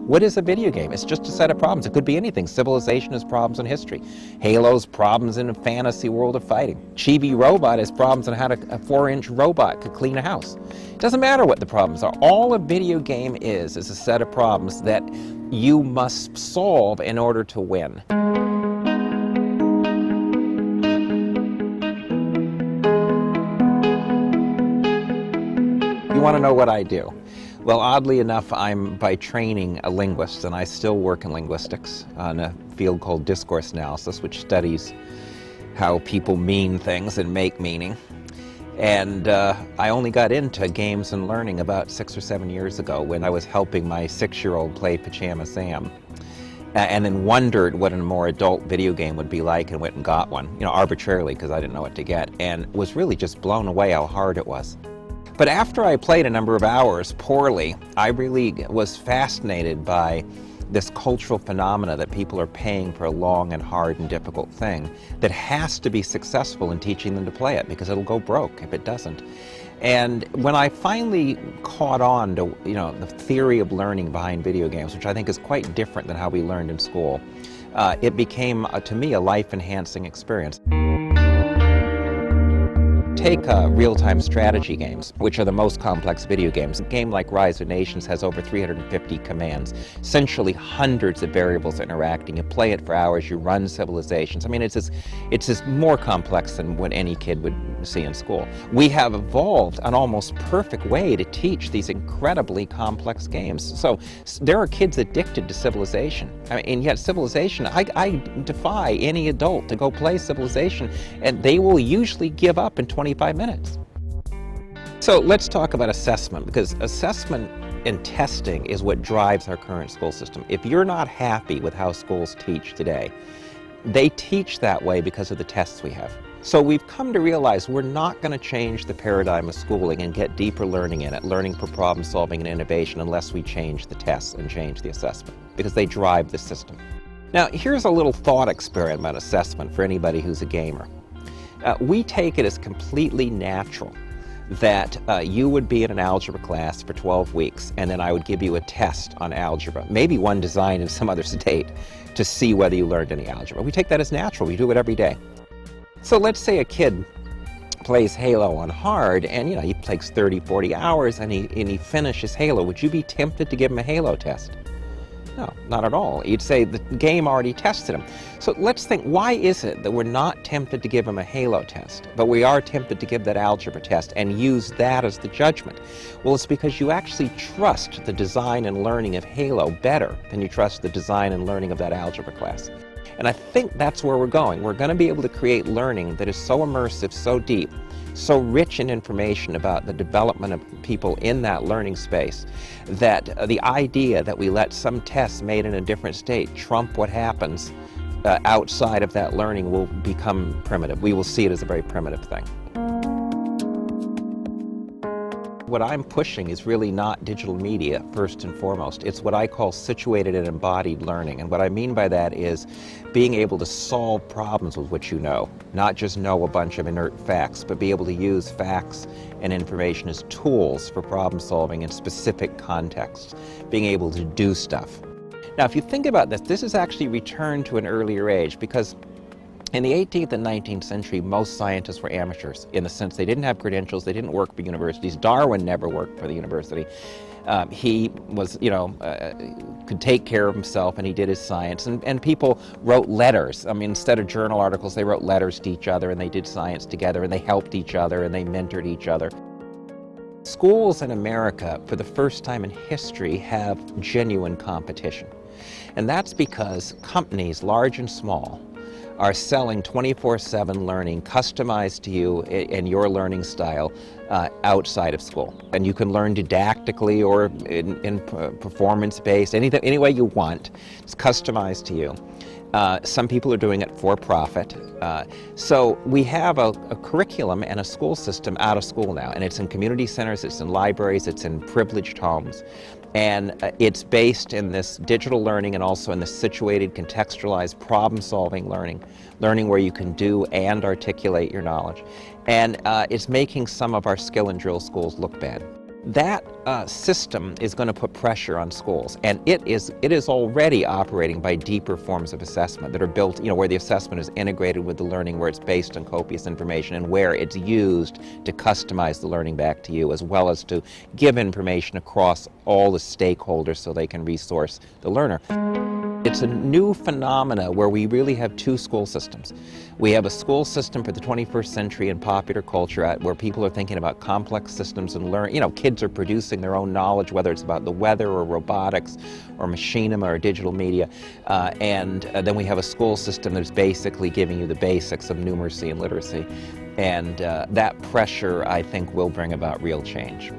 What is a video game? It's just a set of problems. It could be anything. Civilization is problems in history. Halo's problems in a fantasy world of fighting. Chibi Robot is problems on how a 4-inch robot could clean a house. It doesn't matter what the problems are. All a video game is a set of problems that you must solve in order to win. You want to know what I do? Well, oddly enough, I'm by training a linguist, and I still work in linguistics on a field called discourse analysis, which studies how people mean things and make meaning. And I only got into games and learning about 6 or 7 years ago when I was helping my 6-year-old play Pajama Sam, and then wondered what a more adult video game would be like, and went and got one, you know, arbitrarily because I didn't know what to get, and was really just blown away how hard it was. But after I played a number of hours poorly, I really was fascinated by this cultural phenomena that people are paying for a long and hard and difficult thing that has to be successful in teaching them to play it, because it'll go broke if it doesn't. And when I finally caught on to, you know, the theory of learning behind video games, which I think is quite different than how we learned in school, it became, to me, a life-enhancing experience. Take real-time strategy games, which are the most complex video games. A game like Rise of Nations has over 350 commands, essentially hundreds of variables interacting. You play it for hours, you run civilizations. I mean, it's just more complex than what any kid would see in school. We have evolved an almost perfect way to teach these incredibly complex games. So there are kids addicted to Civilization. I mean, and yet Civilization, I defy any adult to go play Civilization, and they will usually give up in 25 minutes. So let's talk about assessment, because assessment and testing is what drives our current school system. If you're not happy with how schools teach today, they teach that way because of the tests we have. So we've come to realize we're not going to change the paradigm of schooling and get deeper learning in it, learning for problem solving and innovation, unless we change the tests and change the assessment, because they drive the system. Now, here's a little thought experiment about assessment for anybody who's a gamer. We take it as completely natural that you would be in an algebra class for 12 weeks, and then I would give you a test on algebra, maybe one designed in some other state, to see whether you learned any algebra. We take that as natural. We do it every day. So let's say a kid plays Halo on hard, and you know, he plays 30, 40 hours, and he finishes Halo. Would you be tempted to give him a Halo test? No, not at all. You'd say the game already tested him. So let's think, why is it that we're not tempted to give him a Halo test, but we are tempted to give that algebra test and use that as the judgment? Well, it's because you actually trust the design and learning of Halo better than you trust the design and learning of that algebra class. And I think that's where we're going. We're going to be able to create learning that is so immersive, so deep, so rich in information about the development of people in that learning space, that the idea that we let some tests made in a different state trump what happens outside of that learning will become primitive. We will see it as a very primitive thing. What I'm pushing is really not digital media, first and foremost. It's what I call situated and embodied learning. And what I mean by that is being able to solve problems with what you know, not just know a bunch of inert facts, but be able to use facts and information as tools for problem solving in specific contexts, being able to do stuff. Now, if you think about this, this is actually returned to an earlier age, because in the 18th and 19th century, most scientists were amateurs, in the sense they didn't have credentials, they didn't work for universities. Darwin never worked for the university. He was, you know, could take care of himself, and he did his science. And people wrote letters. I mean, instead of journal articles, they wrote letters to each other, and they did science together, and they helped each other, and they mentored each other. Schools in America, for the first time in history, have genuine competition. And that's because companies, large and small, are selling 24/7 learning customized to you and your learning style outside of school. And you can learn didactically or in performance-based, any way you want. It's customized to you. Some people are doing it for profit. So we have a curriculum and a school system out of school now, and it's in community centers, it's in libraries, it's in privileged homes. And it's based in this digital learning and also in this situated, contextualized, problem-solving learning where you can do and articulate your knowledge. And it's making some of our skill and drill schools look bad. That system is going to put pressure on schools, and it is already operating by deeper forms of assessment that are built, where the assessment is integrated with the learning, where it's based on copious information, and where it's used to customize the learning back to you, as well as to give information across all the stakeholders so they can resource the learner. It's a new phenomena where we really have two school systems. We have a school system for the 21st century in popular culture where people are thinking about complex systems and kids are producing their own knowledge, whether it's about the weather or robotics or machinima or digital media. And then we have a school system that's basically giving you the basics of numeracy and literacy. And that pressure, I think, will bring about real change.